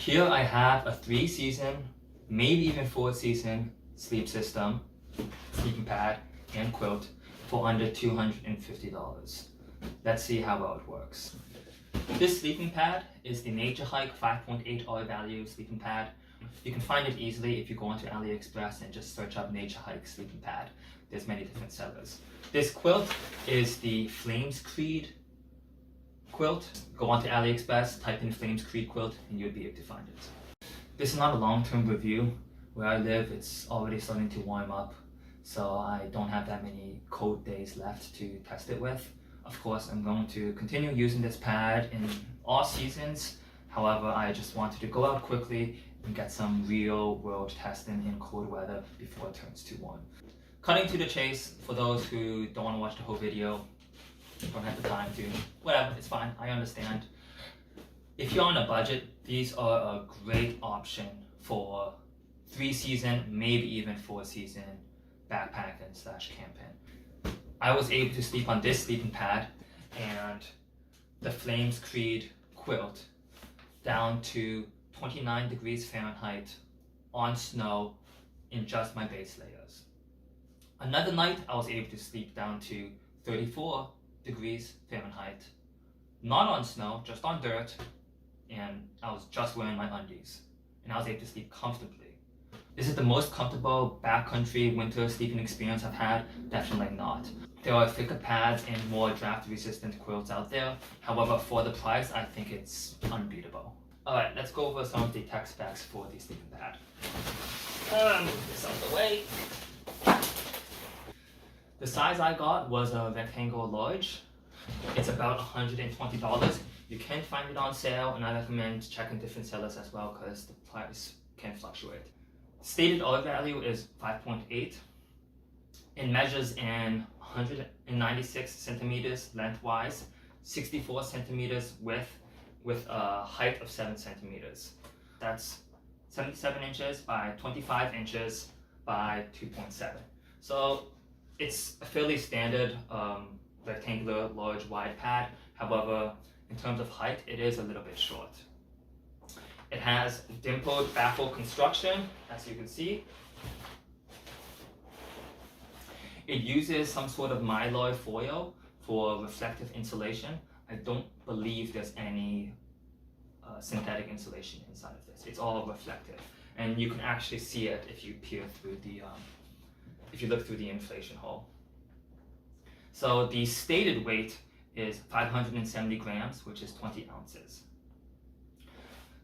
Here I have a 3-season, maybe even 4-season sleep system, sleeping pad, and quilt for under $250. Let's see how well it works. This sleeping pad is the Naturehike 5.8 oil value sleeping pad. You can find it easily if you go onto AliExpress and just search up Naturehike sleeping pad. There's many different sellers. This quilt is the FlamesCreed quilt. Go onto AliExpress, type in FlamesCreed quilt, and you'll be able to find it. This is not a long-term review. Where I live, it's already starting to warm up, so I don't have that many cold days left to test it with. Of course, I'm going to continue using this pad in all seasons. However, I just wanted to go out quickly and get some real world testing in cold weather before it turns too warm. Cutting to the chase, for those who don't want to watch the whole video, don't have the time to, whatever, it's fine, I understand. If you're on a budget, these are a great option for 3-season, maybe even 4-season backpacking / camping. I was able to sleep on this sleeping pad and the FlamesCreed quilt down to 29 degrees Fahrenheit on snow in just my base layers. Another night I was able to sleep down to 34 degrees Fahrenheit, not on snow, just on dirt, and I was just wearing my undies, and I was able to sleep comfortably. Is it the most comfortable backcountry winter sleeping experience I've had? Definitely not. There are thicker pads and more draft resistant quilts out there. However, for the price, I think it's unbeatable. Alright, let's go over some of the tech specs for the sleeping pad. Move this out of the way. The size I got was a rectangle large. It's about $120. You can find it on sale, and I recommend checking different sellers as well because the price can fluctuate. Stated oil value is 5.8. It measures in 196 centimeters lengthwise, 64 centimeters width, with a height of 7 centimeters. That's 77 inches by 25 inches by 2.7. So it's a fairly standard rectangular large wide pad. However, in terms of height, it is a little bit short. It has dimpled baffle construction, as you can see. It uses some sort of mylar foil for reflective insulation. I don't believe there's any synthetic insulation inside of this. It's all reflective, and you can actually see it if you peer through the, if you look through the inflation hole. So the stated weight is 570 grams, which is 20 ounces.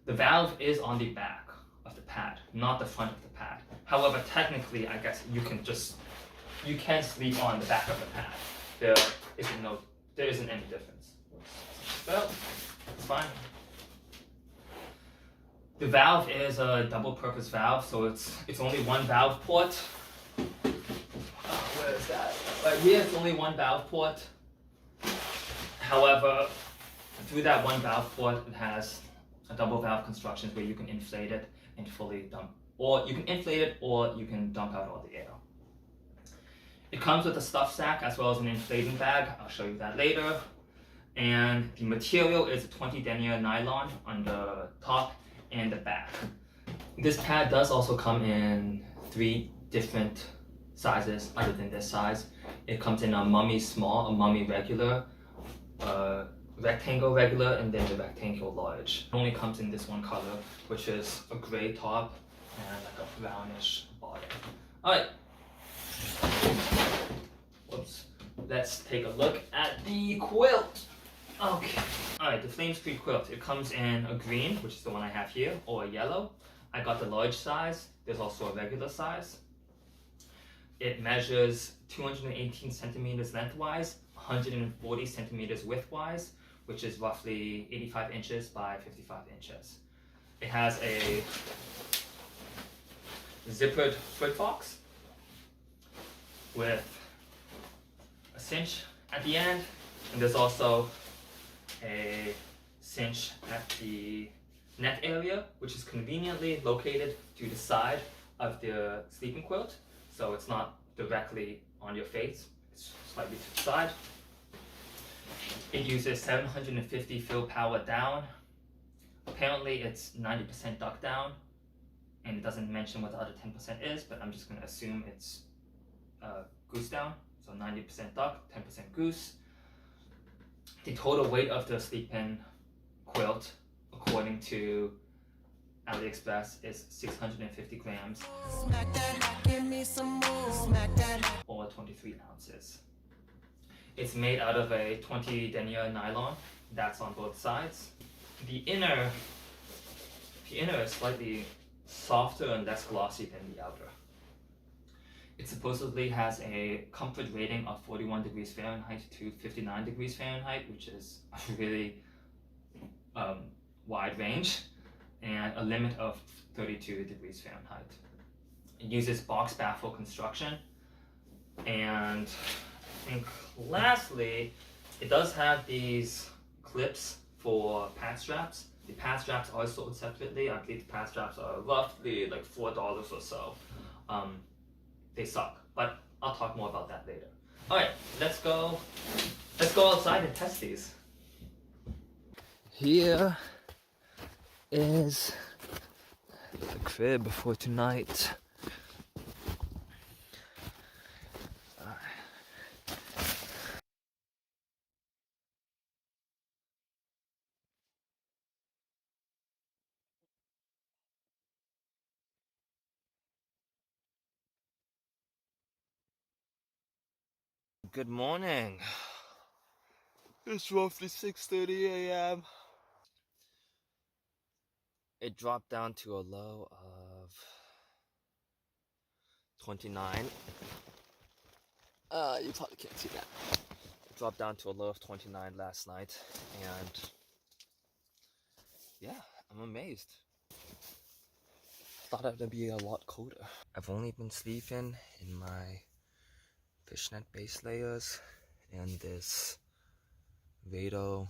The valve is on the back of the pad, not the front of the pad. However, technically, I guess you can sleep on the back of the pad. There isn't any difference. Well, it's fine. The valve is a double-purpose valve, so it's only one valve port. Where is that? Right here, it's only one valve port. However, through that one valve port, it has a double valve construction where you can inflate it and fully dump, or you can inflate it or you can dump out all the air. It comes with a stuff sack as well as an inflating bag. I'll show you that later. And the material is a 20 denier nylon on the top and the back. This pad does also come in 3 different sizes other than this size. It comes in a mummy small, a mummy regular, rectangle regular, and then the rectangle large. It only comes in this one color, which is a gray top and like a brownish bottom. Alright. Whoops. Let's take a look at the quilt. Okay. Alright, the FlamesCreed quilt. It comes in a green, which is the one I have here, or a yellow. I got the large size. There's also a regular size. It measures 218 centimeters lengthwise, 140 centimeters widthwise, which is roughly 85 inches by 55 inches. It has a zippered foot box with a cinch at the end, and there's also a cinch at the neck area, which is conveniently located to the side of the sleeping quilt, so it's not directly on your face, it's slightly to the side. It uses 750 fill power down, Apparently it's 90% duck down, and it doesn't mention what the other 10% is, but I'm just going to assume it's goose down. So 90% duck, 10% goose. The total weight of the sleep-in quilt, according to AliExpress, is 650 grams or 23 ounces. It's made out of a 20 denier nylon that's on both sides. The inner is slightly softer and less glossy than the outer. It supposedly has a comfort rating of 41 degrees Fahrenheit to 59 degrees Fahrenheit, which is a really wide range, and a limit of 32 degrees Fahrenheit. It uses box baffle construction, and I think lastly, it does have these clips for pad straps. The pad straps are sold separately. I believe the pad straps are roughly like $4 or so. They suck, but I'll talk more about that later. All right, let's go outside and test these. Here is the crib for tonight. Good morning. It's roughly 6:30 a.m. It dropped down to a low of 29. You probably can't see that. It dropped down to a low of 29 last night, and yeah, I'm amazed. Thought it would be a lot colder. I've only been sleeping in my fishnet base layers and this Vado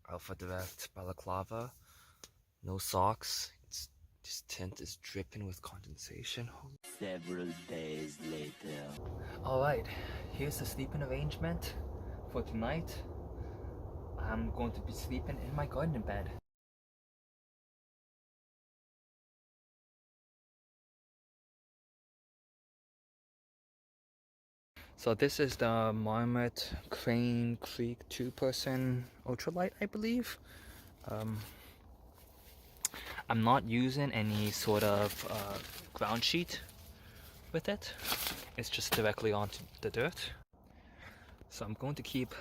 Alpha Direct balaclava. No socks. This tent is dripping with condensation. Several days later. Alright, here's the sleeping arrangement for tonight. I'm going to be sleeping in my garden bed. So this is the Marmot Crane Creek 2-person ultralight, I believe. I'm not using any sort of ground sheet with it. It's just directly onto the dirt. So I'm going to keep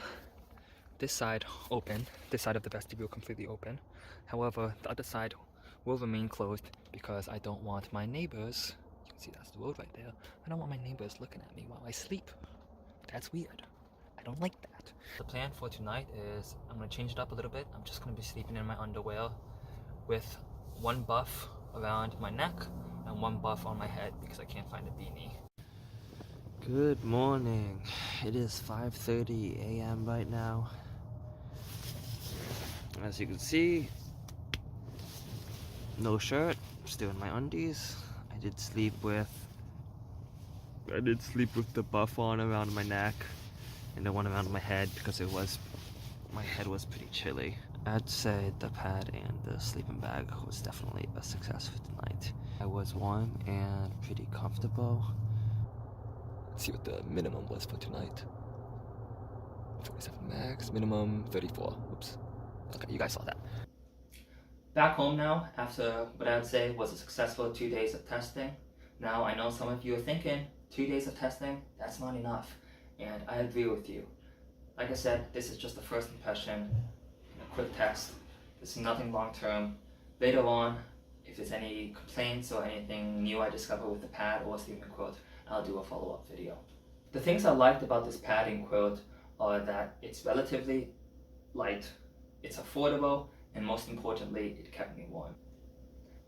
this side open, this side of the vestibule completely open. However, the other side will remain closed because I don't want my neighbors, you can see that's the road right there, I don't want my neighbors looking at me while I sleep. That's weird. I don't like that. The plan for tonight is I'm going to change it up a little bit. I'm just going to be sleeping in my underwear with one buff around my neck and one buff on my head because I can't find a beanie. Good morning. It is 5:30 a.m. right now. As you can see, no shirt, still in my undies. I did sleep with the buff on around my neck and the one around my head because my head was pretty chilly. I'd say the pad and the sleeping bag was definitely a success for tonight. I was warm and pretty comfortable. Let's see what the minimum was for tonight. 47 max, minimum 34. Oops. Okay, you guys saw that. Back home now, after what I would say was a successful 2 days of testing. Now I know some of you are thinking, 2 days of testing, that's not enough. And I agree with you. Like I said, this is just the first impression, a quick test. This is nothing long term. Later on, if there's any complaints or anything new I discover with the pad or sleeping quilt, I'll do a follow-up video. The things I liked about this padding quilt are that it's relatively light, it's affordable, and most importantly, it kept me warm.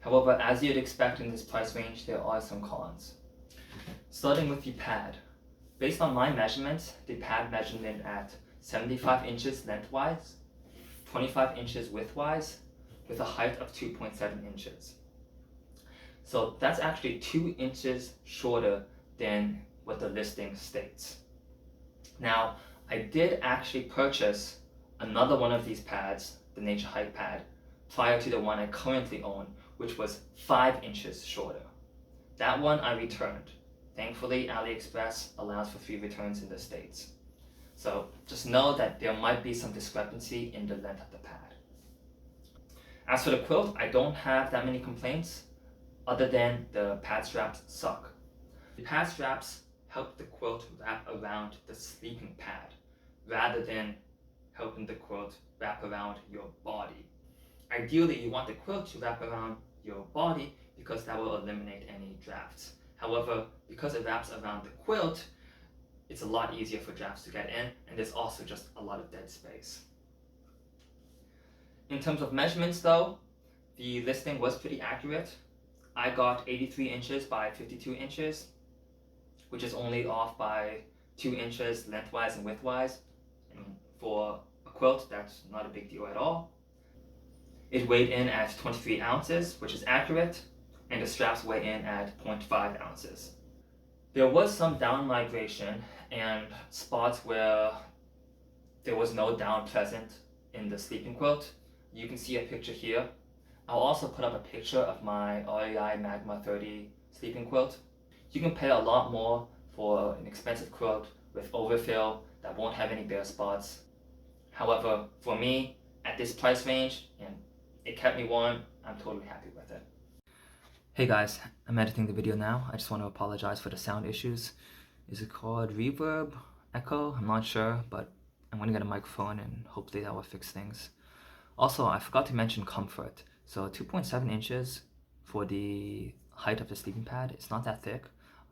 However, as you'd expect in this price range, there are some cons. Starting with the pad. Based on my measurements, the pad measured in at 75 inches lengthwise, 25 inches widthwise, with a height of 2.7 inches. So that's actually 2 inches shorter than what the listing states. Now, I did actually purchase another one of these pads, the Naturehike pad, prior to the one I currently own, which was 5 inches shorter. That one I returned. Thankfully, AliExpress allows for free returns in the States. So just know that there might be some discrepancy in the length of the pad. As for the quilt, I don't have that many complaints other than the pad straps suck. The pad straps help the quilt wrap around the sleeping pad rather than helping the quilt wrap around your body. Ideally, you want the quilt to wrap around your body because that will eliminate any drafts. However, because it wraps around the quilt, it's a lot easier for drafts to get in, and there's also just a lot of dead space. In terms of measurements though, the listing was pretty accurate. I got 83 inches by 52 inches, which is only off by 2 inches lengthwise and widthwise. I mean, for a quilt, that's not a big deal at all. It weighed in at 23 ounces, which is accurate, and the straps weigh in at 0.5 ounces. There was some down migration and spots where there was no down present in the sleeping quilt. You can see a picture here. I'll also put up a picture of my REI Magma 30 sleeping quilt. You can pay a lot more for an expensive quilt with overfill that won't have any bare spots. However, for me, at this price range, and it kept me warm, I'm totally happy with it. Hey guys, I'm editing the video now. I just want to apologize for the sound issues. Is it called reverb, echo? I'm not sure, but I'm going to get a microphone and hopefully that will fix things. Also, I forgot to mention comfort. So 2.7 inches for the height of the sleeping pad. It's not that thick.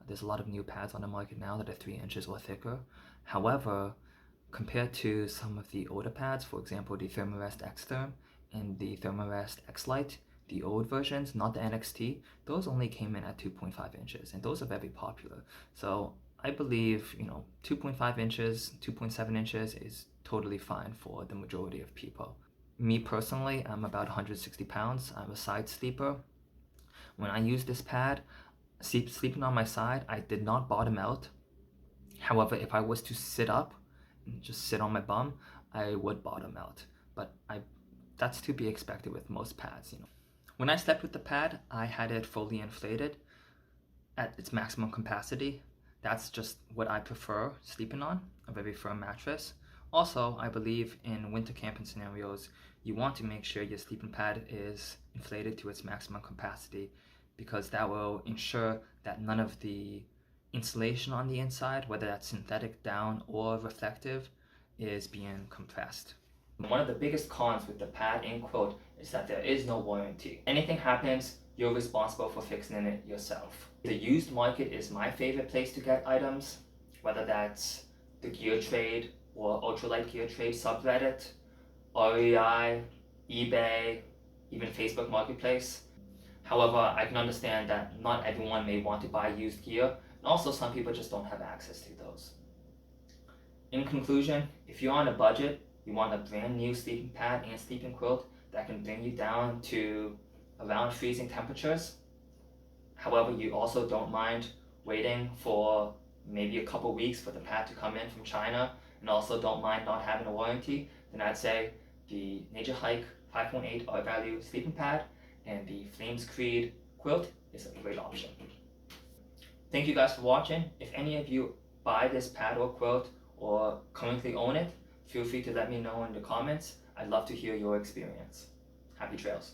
There's a lot of new pads on the market now that are 3 inches or thicker. However, compared to some of the older pads, for example, the Thermarest X-Therm and the Thermarest X-Lite, the old versions, not the NXT, those only came in at 2.5 inches, and those are very popular. So I believe, 2.5 inches, 2.7 inches is totally fine for the majority of people. Me personally, I'm about 160 pounds. I'm a side sleeper. When I use this pad, sleeping on my side, I did not bottom out. However, if I was to sit up and just sit on my bum, I would bottom out. But that's to be expected with most pads, When I slept with the pad, I had it fully inflated at its maximum capacity. That's just what I prefer sleeping on, a very firm mattress. Also, I believe in winter camping scenarios, you want to make sure your sleeping pad is inflated to its maximum capacity because that will ensure that none of the insulation on the inside, whether that's synthetic down or reflective, is being compressed. One of the biggest cons with the pad and quilt is that there is no warranty. Anything happens, you're responsible for fixing it yourself. The used market is my favorite place to get items, whether that's the Gear Trade or Ultralight Gear Trade subreddit, REI, eBay, even Facebook Marketplace. However, I can understand that not everyone may want to buy used gear, and also some people just don't have access to those. In conclusion, if you're on a budget, you want a brand new sleeping pad and sleeping quilt that can bring you down to around freezing temperatures. However, you also don't mind waiting for maybe a couple weeks for the pad to come in from China, and also don't mind not having a warranty, then I'd say the Naturehike 5.8 R-Value sleeping pad and the FlamesCreed quilt is a great option. Thank you guys for watching. If any of you buy this pad or quilt or currently own it, feel free to let me know in the comments. I'd love to hear your experience. Happy trails.